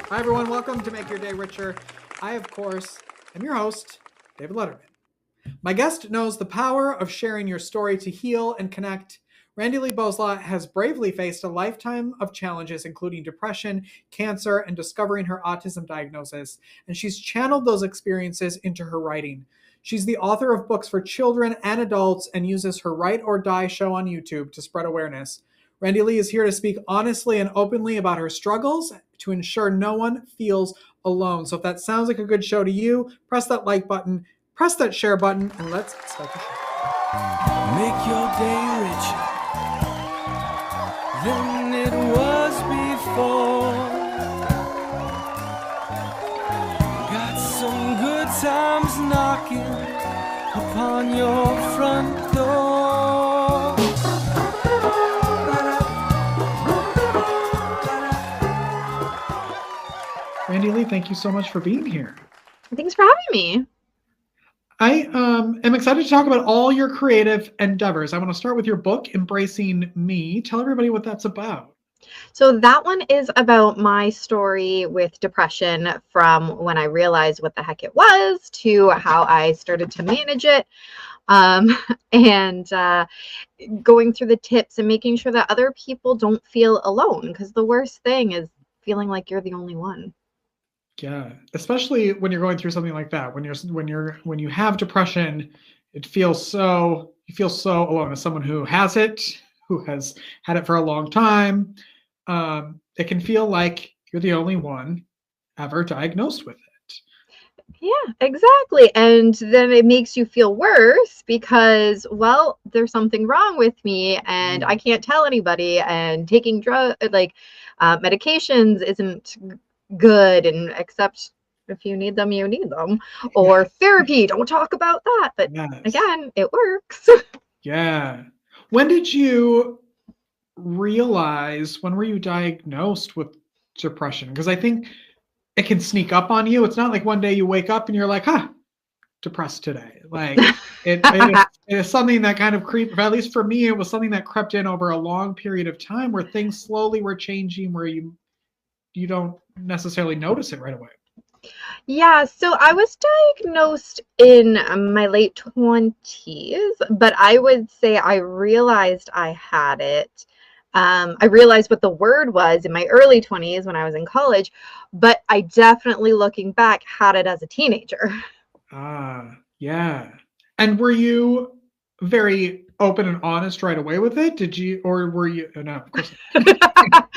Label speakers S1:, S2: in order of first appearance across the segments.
S1: Hi, everyone. Welcome to Make Your Day Richer. I, of course, am your host, David Letterman. My guest knows the power of sharing your story to heal and connect. Randi-Lee Bowslaugh has bravely faced a lifetime of challenges, including depression, cancer, and discovering her autism diagnosis, and she's channeled those experiences into her writing. She's the author of books for children and adults and uses her Write or Die show on YouTube to spread awareness. Randi-Lee is here to speak honestly and openly about her struggles to ensure no one feels alone. So if that sounds like a good show to you, press that like button, press that share button, and let's start the show.
S2: Make your day richer than it was before. Got some good times knocking upon your front door.
S1: Randi-Lee, thank you so much for being here.
S3: Thanks for having me.
S1: I am excited to talk about all your creative endeavors. I want to start with your book, Embracing Me. Tell everybody what that's about.
S3: So that one is about my story with depression, from when I realized what the heck it was to how I started to manage it, and going through the tips and making sure that other people don't feel alone, because the worst thing is feeling like you're the only one.
S1: Yeah, especially when you're going through something like that. When you have depression, you feel so alone. As someone who has it, who has had it for a long time, it can feel like you're the only one ever diagnosed with it.
S3: Yeah, exactly. And then it makes you feel worse because, well, there's something wrong with me and I can't tell anybody, and taking medications isn't good, and except if you need them, you need them. Or therapy, don't talk about that. But again, it works.
S1: Yeah. When did you realize, when were you diagnosed with depression? Because I think it can sneak up on you. It's not like one day you wake up and you're like, depressed today. Like it is something that kind of at least for me, it was something that crept in over a long period of time where things slowly were changing, where you don't necessarily notice it right away.
S3: Yeah, so I was diagnosed in my late 20s, but I would say I realized I had it. I realized what the word was in my early 20s when I was in college, but I definitely, looking back, had it as a teenager.
S1: Yeah. And were you very open and honest right away with it? Did you, or were you? No, of course not.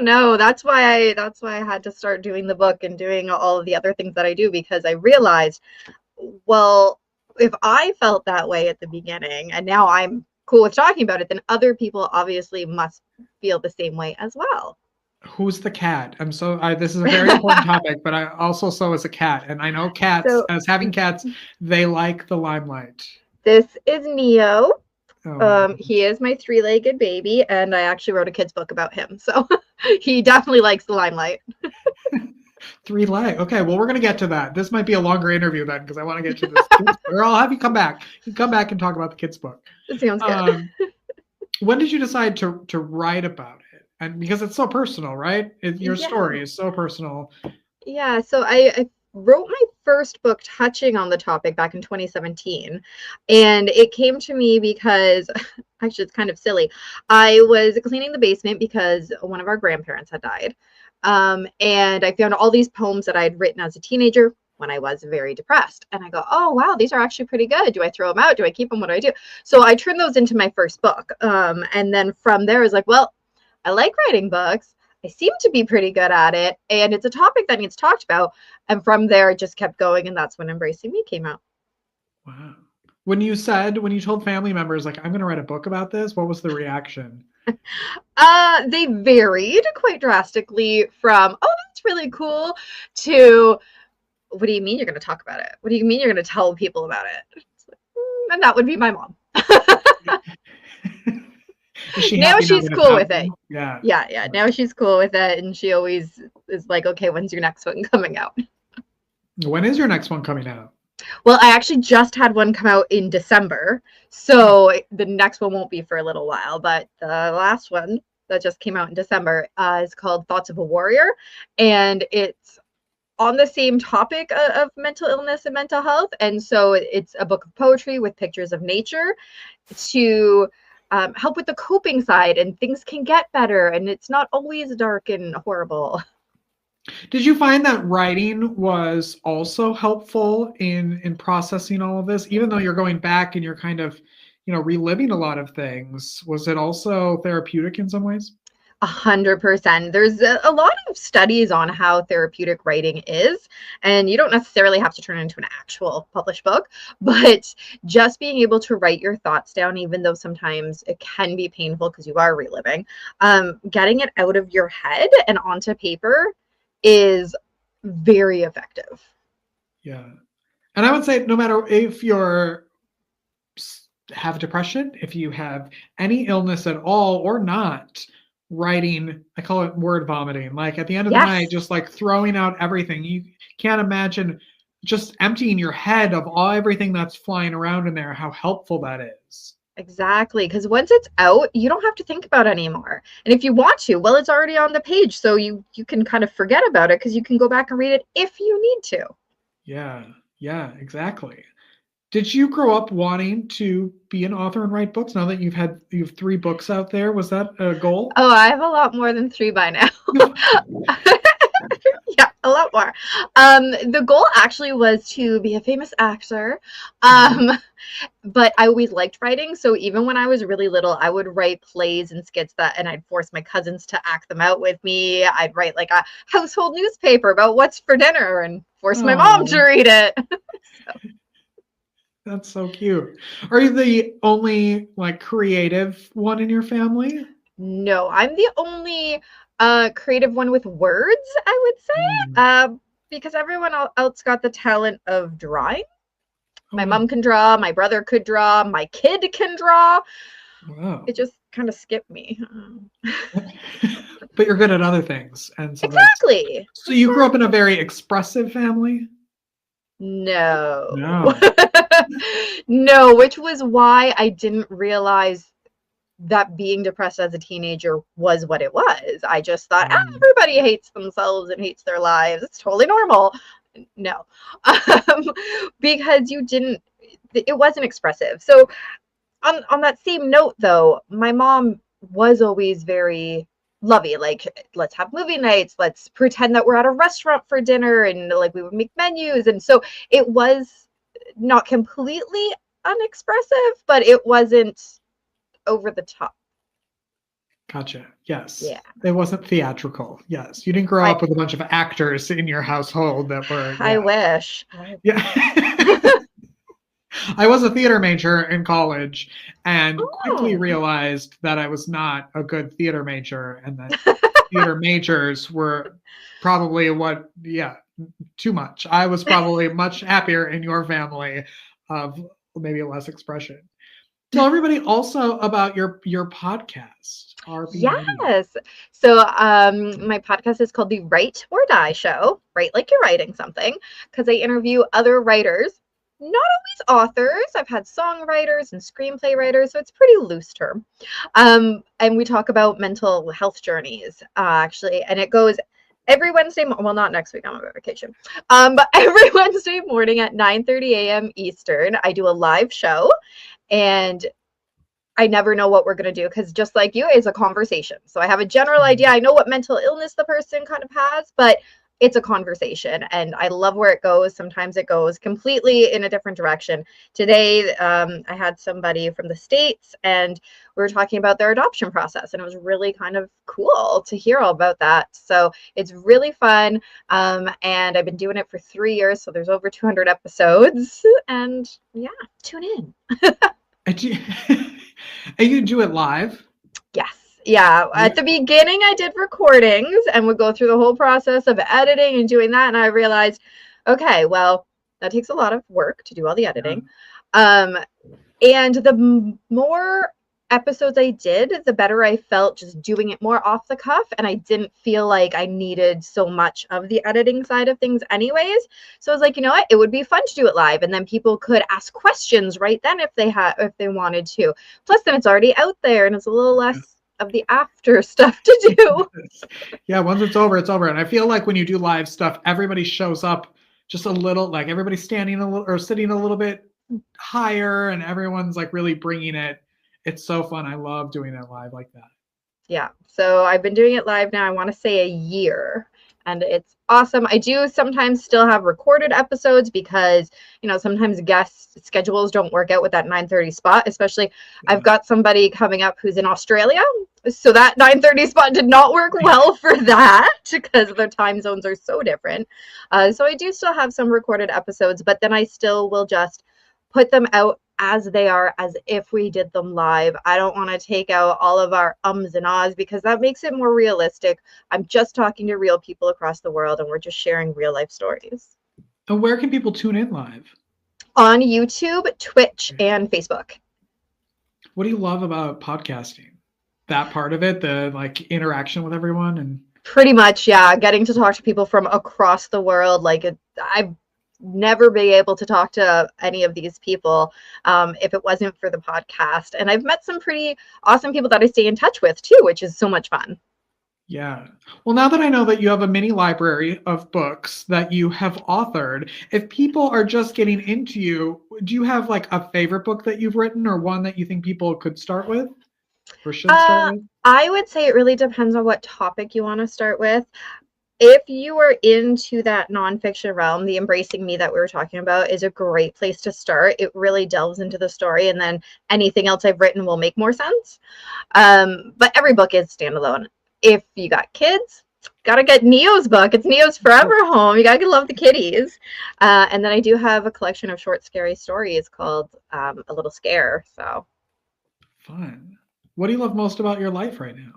S3: No. That's why I had to start doing the book and doing all of the other things that I do, because I realized, well, if I felt that way at the beginning and now I'm cool with talking about it, then other people obviously must feel the same way as well.
S1: Who's the cat? This is a very important topic, but I also is a cat, and I know cats, as having cats, they like the limelight.
S3: This is Neo. He is my three-legged baby, and I actually wrote a kid's book about him, so he definitely likes the limelight.
S1: 3 legs. Okay, well, we're going to get to that. This might be a longer interview then, because I want to get to this kids book. Or I'll have you come back. You come back and talk about the kids book.
S3: That sounds good.
S1: When did you decide to write about it? And because it's so personal, right? Your story is so personal.
S3: Yeah, so I wrote my first book touching on the topic back in 2017, and it came to me because, actually, it's kind of silly. I was cleaning the basement because one of our grandparents had died, and I found all these poems that I had written as a teenager when I was very depressed, and I go, oh wow, these are actually pretty good. Do I throw them out? Do I keep them? What do I do? So I turned those into my first book, and then from there I was like, well, I like writing books. I seem to be pretty good at it, and it's a topic that needs talked about. And from there, it just kept going, and that's when Embracing Me came out.
S1: Wow. When you told family members, like, I'm going to write a book about this, what was the reaction?
S3: They varied quite drastically from, oh, that's really cool, to, what do you mean you're going to talk about it? What do you mean you're going to tell people about it? And that would be my mom. Now she's cool with it. Yeah. Now she's cool with it, and she always is like, okay, when's your next one coming out?
S1: When is your next one coming out?
S3: Well, I actually just had one come out in December, so the next one won't be for a little while, but the last one that just came out in December is called Thoughts of a Warrior, and it's on the same topic of mental illness and mental health. And so it's a book of poetry with pictures of nature to help with the coping side, and things can get better, and it's not always dark and horrible.
S1: Did you find that writing was also helpful in processing all of this, even though you're going back and you're kind of, reliving a lot of things? Was it also therapeutic in some ways?
S3: 100%. There's a lot of studies on how therapeutic writing is, and you don't necessarily have to turn it into an actual published book, but just being able to write your thoughts down, even though sometimes it can be painful because you are reliving, getting it out of your head and onto paper is very effective.
S1: Yeah. And I would say no matter if have depression, if you have any illness at all or not, writing, I call it word vomiting. Like at the end of the night, just like throwing out everything. You can't imagine just emptying your head of everything that's flying around in there, how helpful that is.
S3: Exactly, because once it's out, you don't have to think about it anymore. And if you want to, well, it's already on the page, so you can kind of forget about it because you can go back and read it if you need to.
S1: Yeah, exactly. Did you grow up wanting to be an author and write books? Now that you have 3 books out there, was that a goal?
S3: Oh, I have a lot more than 3 by now. Yeah, a lot more. The goal actually was to be a famous actor. But I always liked writing. So even when I was really little, I would write plays and skits and I'd force my cousins to act them out with me. I'd write like a household newspaper about what's for dinner and force my mom to read it.
S1: That's so cute. Are you the only like creative one in your family?
S3: No, I'm the only creative one with words, I would say, because everyone else got the talent of drawing. My mom can draw, my brother could draw, my kid can draw.
S1: Wow.
S3: It just kind of skipped me.
S1: But you're good at other things. And so
S3: exactly.
S1: So you grew up in a very expressive family?
S3: No. No, which was why I didn't realize that being depressed as a teenager was what it was. I just thought everybody hates themselves and hates their lives. It's totally normal. No, because it wasn't expressive. So on that same note though, my mom was always very lovey, like let's have movie nights, let's pretend that we're at a restaurant for dinner, and like we would make menus. And so it was not completely unexpressive, but it wasn't over the top.
S1: Gotcha. Yes.
S3: Yeah.
S1: It wasn't theatrical. Yes. You didn't grow up with a bunch of actors in your household that were. Yeah.
S3: I wish.
S1: Yeah. I was a theater major in college and quickly realized that I was not a good theater major, and that theater majors were probably too much. I was probably much happier in your family of maybe less expression. Tell everybody also about your podcast.
S3: Yes. So my podcast is called The Write or Die Show. Write like you're writing something, because I interview other writers, not always authors. I've had songwriters and screenplay writers, so it's a pretty loose term. And we talk about mental health journeys, actually, and it goes every Wednesday, well, not next week, I'm on vacation, but every Wednesday morning at 9:30 a.m. Eastern, I do a live show, and I never know what we're going to do, because just like you, it's a conversation. So I have a general idea. I know what mental illness the person kind of has, but it's a conversation, and I love where it goes. Sometimes it goes completely in a different direction. Today, I had somebody from the States, and we were talking about their adoption process, and it was really kind of cool to hear all about that. So it's really fun, and I've been doing it for 3 years, so there's over 200 episodes, and yeah, tune in.
S1: And you do it live?
S3: Yes. Yeah. At the beginning, I did recordings and would go through the whole process of editing and doing that. And I realized, okay, well, that takes a lot of work to do all the editing. And the more episodes I did, the better I felt just doing it more off the cuff. And I didn't feel like I needed so much of the editing side of things anyways. So I was like, you know what, it would be fun to do it live. And then people could ask questions right then if they wanted to. Plus then it's already out there and it's a little less of the after stuff to do.
S1: Yeah, once it's over, it's over. And I feel like when you do live stuff, everybody shows up just a little, like everybody's standing a little or sitting a little bit higher, and everyone's like really bringing it. It's so fun. I love doing it live like that.
S3: Yeah. So I've been doing it live now, I want to say a year, and it's awesome. I do sometimes still have recorded episodes because, sometimes guest schedules don't work out with that 9:30 spot, especially I've got somebody coming up who's in Australia. So that 9:30 spot did not work well for that because their time zones are so different. So I do still have some recorded episodes, but then I still will just put them out as they are, as if we did them live. I don't want to take out all of our ums and ahs because that makes it more realistic. I'm just talking to real people across the world and we're just sharing real life stories.
S1: And where can people tune in live?
S3: On YouTube, Twitch, and Facebook.
S1: What do you love about podcasting? That part of it, the like interaction with everyone? And
S3: pretty much, yeah, getting to talk to people from across the world. I've never be able to talk to any of these people if it wasn't for the podcast. And I've met some pretty awesome people that I stay in touch with too, which is so much fun.
S1: Yeah. Well, now that I know that you have a mini library of books that you have authored, if people are just getting into you, do you have like a favorite book that you've written or one that you think people could start with or should start with?
S3: I would say it really depends on what topic you want to start with. If you are into that nonfiction realm, the Embracing Me that we were talking about is a great place to start. It really delves into the story, and then anything else I've written will make more sense. But every book is standalone. If you got kids, gotta get Neo's book. It's Neo's Forever Home. You gotta love the kitties. And then I do have a collection of short, scary stories called A Little Scare. So
S1: fun. What do you love most about your life right now?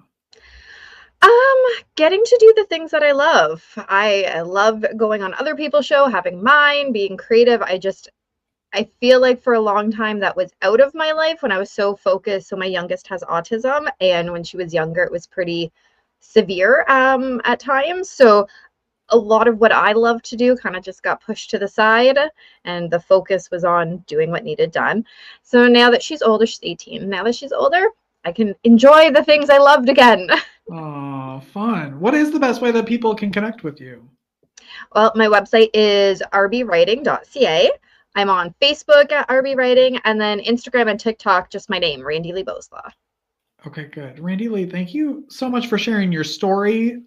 S3: Getting to do the things that I love. I love going on other people's show, having mine, being creative. I feel like for a long time that was out of my life when I was so focused. So my youngest has autism, and when she was younger, it was pretty severe at times. So a lot of what I love to do kind of just got pushed to the side, and the focus was on doing what needed done. So now that she's older, she's 18. Now that she's older, I can enjoy the things I loved again.
S1: Oh, fun. What is the best way that people can connect with you?
S3: Well, my website is rbwriting.ca. I'm on Facebook at rbwriting, and then Instagram and TikTok, just my name, Randi-Lee Bowslaugh.
S1: Okay, good. Randi-Lee, thank you so much for sharing your stories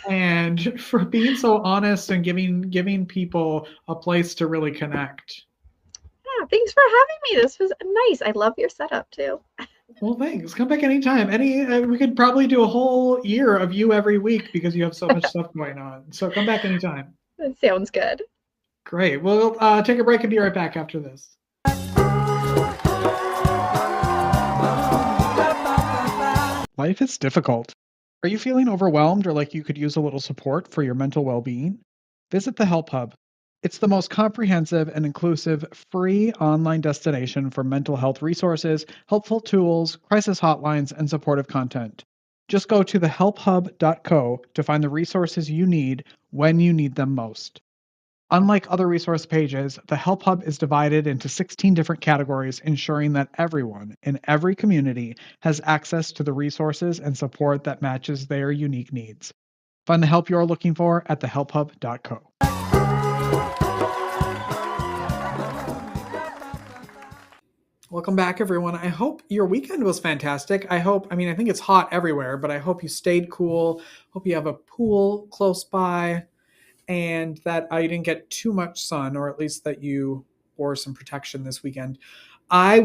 S1: and for being so honest and giving people a place to really connect.
S3: Yeah, thanks for having me. This was nice. I love your setup too.
S1: Well, thanks. Come back anytime. We could probably do a whole year of you every week because you have so much stuff going on. So come back anytime.
S3: That sounds good.
S1: Great. We'll take a break and be right back after this. Life is difficult. Are you feeling overwhelmed or like you could use a little support for your mental well-being? Visit the Help Hub. It's the most comprehensive and inclusive free online destination for mental health resources, helpful tools, crisis hotlines, and supportive content. Just go to thehelphub.co to find the resources you need when you need them most. Unlike other resource pages, the Help Hub is divided into 16 different categories, ensuring that everyone in every community has access to the resources and support that matches their unique needs. Find the help you're looking for at thehelphub.co. Welcome back, everyone. I hope your weekend was fantastic. I think it's hot everywhere, but I hope you stayed cool. Hope you have a pool close by and that you didn't get too much sun, or at least that you wore some protection this weekend. I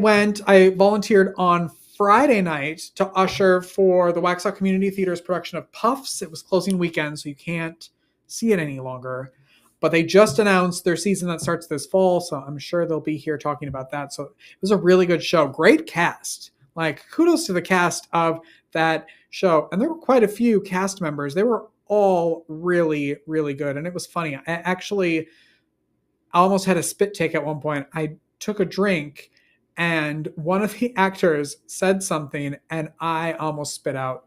S1: volunteered on Friday night to usher for the Waxhaw Community Theater's production of Puffs. It was closing weekend, so you can't see it any longer. But they just announced their season that starts this fall, so I'm sure they'll be here talking about that. So it was a really good show. Great cast. Like, kudos to the cast of that show. And there were quite a few cast members. They were all really, really good. And it was funny. I almost had a spit take at one point. I took a drink and one of the actors said something and I almost spit out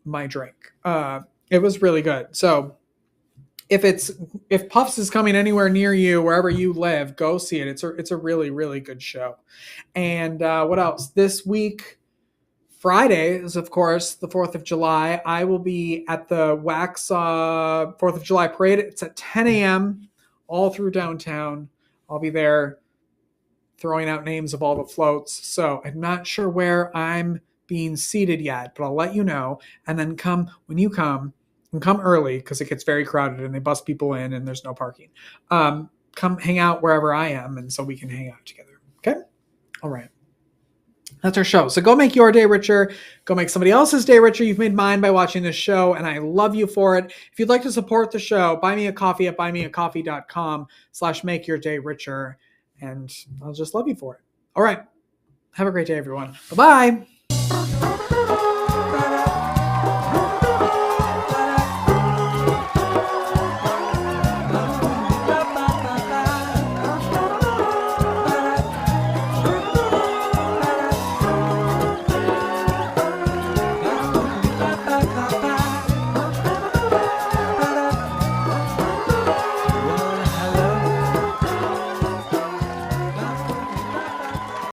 S1: my drink. It was really good. So if Puffs is coming anywhere near you, wherever you live, go see it. It's a really, really good show. And what else? This week, Friday is, of course, the 4th of July. I will be at the Waxhaw 4th of July parade. It's at 10 a.m. all through downtown. I'll be there throwing out names of all the floats. So I'm not sure where I'm being seated yet, but I'll let you know. And then when you come, and come early because it gets very crowded and they bus people in and there's no parking. Come hang out wherever I am, and so we can hang out together. Okay? All right. That's our show. So go make your day richer. Go make somebody else's day richer. You've made mine by watching this show, and I love you for it. If you'd like to support the show, buy me a coffee at buymeacoffee.com/makeyourdayricher, and I'll just love you for it. All right. Have a great day, everyone. Bye-bye.